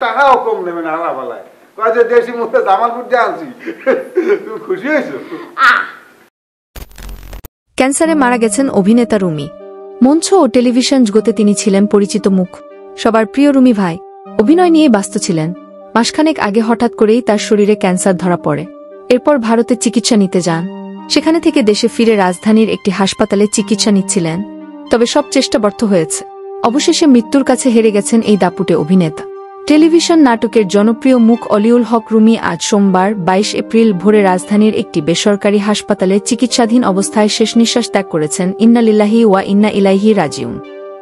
টাকাও কম নেবে না হালা ফালায় কয় যে দেশি মুখে জামালপুর দিয়ে আনছি তুমি খুশি হয়েছো ক্যান্সারে মারা গেছেন অভিনেতা রুমি মঞ্চ ও টেলিভিশন জগতে তিনি ছিলেন পরিচিত মুখ সবার প্রিয় রুমি ভাই অভিনয় নিয়ে ব্যস্ত ছিলেন মাসখানেক আগে হঠাৎ করেই তার শরীরে ক্যান্সার ধরা পড়ে এরপর ভারতে চিকিৎসা নিতে যান সেখানে থেকে দেশে ফিরে রাজধানীর একটি হাসপাতালে চিকিৎসা নিচ্ছিলেন তবে সব চেষ্টা ব্যর্থ হয়েছে অবশেষে মৃত্যুর কাছে হেরে গেছেন এই দাপুটে অভিনেতা টেলিভিশন নাটকের জনপ্রিয় মুখ অলিউল হক রুমি আজ সোমবার ২২ এপ্রিল ভোরে রাজধানীর একটি বেসরকারি হাসপাতালে চিকিৎসাধীন অবস্থায় শেষ নিঃশ্বাস ত্যাগ করেছেন ইন্না লিল্লাহি ওয়া ইন্না ইলাইহি রাজিউন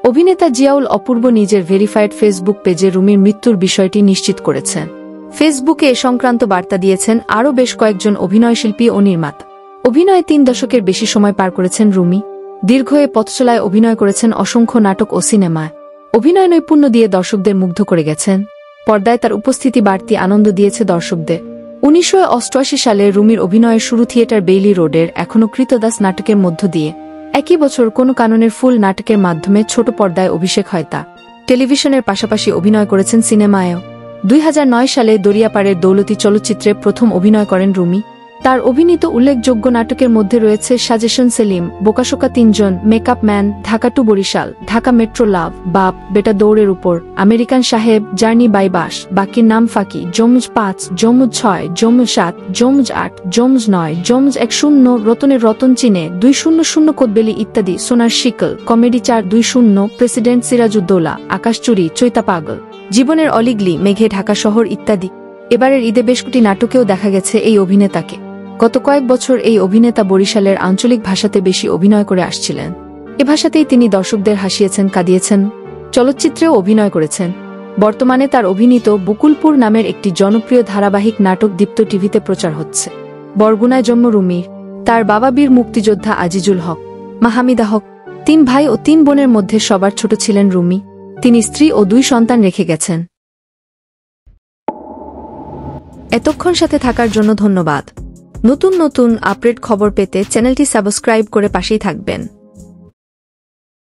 অভিনেতা জিয়াউল অপূর্ব নিজের ভেরিফাইড ফেসবুক পেজে রুমির মৃত্যুর বিষয়টি নিশ্চিত করেছেন ফেসবুকে এ সংক্রান্ত বার্তা দিয়েছেন আরও বেশ কয়েকজন অভিনয়শিল্পী ও নির্মাতা অভিনয়ে ৩ দশকের বেশি সময় পার করেছেন রুমি দীর্ঘ এ পথচলায় অভিনয় করেছেন অসংখ্য নাটক ও সিনেমায় অভিনয় নৈপুণ্য দিয়ে দর্শকদের মুগ্ধ করে গেছেন পর্দায় তার উপস্থিতি বাড়তি আনন্দ দিয়েছে দর্শকদের ১৯৮৮ সালে রুমির অভিনয়ের শুরু থিয়েটার বেইলি রোডের এখনও কৃতদাস নাটকের মধ্য দিয়ে একই বছর কোনো কাননের ফুল নাটকের মাধ্যমে ছোট পর্দায় অভিষেক হয় তা টেলিভিশনের পাশাপাশি অভিনয় করেছেন সিনেমায়ও ২০০৯ সালে দরিয়াপাড়ের দৌলতী চলচ্চিত্রে প্রথম অভিনয় করেন রুমি তার অভিনীত উল্লেখযোগ্য নাটকের মধ্যে রয়েছে সাজেশন সেলিম বোকাশোকা ৩ জন makeup man Dhaka to Barishal Dhaka metro love বাপ বেটা দৌড়ের উপর আমেরিকান সাহেব জার্নি বাই বাস বাকির নাম ফাঁকি যমজ ৫ যমজ ৬ যমজ ৭ যমজ ৮ যমজ ৯ যমজ ১০ রতনের রতন চিনে ২০০ কোতবেলি ইত্যাদি সোনার শিকল কমেডি ৪-২-০ প্রেসিডেন্ট সিরাজউদ্দৌলা আকাশচুরি চৈতা পাগল জীবনের অলিগলি মেঘে ঢাকা শহর ইত্যাদি এবারের ঈদে বেশ কটি নাটকেও দেখা গেছে এই অভিনেতাকে গত কয়েক বছর এই অভিনেতা বরিশালের আঞ্চলিক ভাষাতে বেশি অভিনয় করে আসছিলেন এ ভাষাতেই তিনি দর্শকদের হাসিয়েছেন কাঁদিয়েছেন চলচ্চিত্রেও অভিনয় করেছেন বর্তমানে তার অভিনীত বকুলপুর নামের একটি জনপ্রিয় ধারাবাহিক নাটক দীপ্ত টিভিতে প্রচার হচ্ছে বরগুনায় জন্ম রুমির তার বাবা বীর মুক্তিযোদ্ধা আজিজুল হক মা হামিদা হক ৩ ভাই ও ৩ বোনের মধ্যে সবার ছোট ছিলেন রুমি তিনি স্ত্রী ও ২ সন্তান রেখে গেছেন এতক্ষণ সাথে থাকার জন্য ধন্যবাদ নতুন নতুন আপডেট খবর পেতে চ্যানেলটি সাবস্ক্রাইব করে পাশেই থাকবেন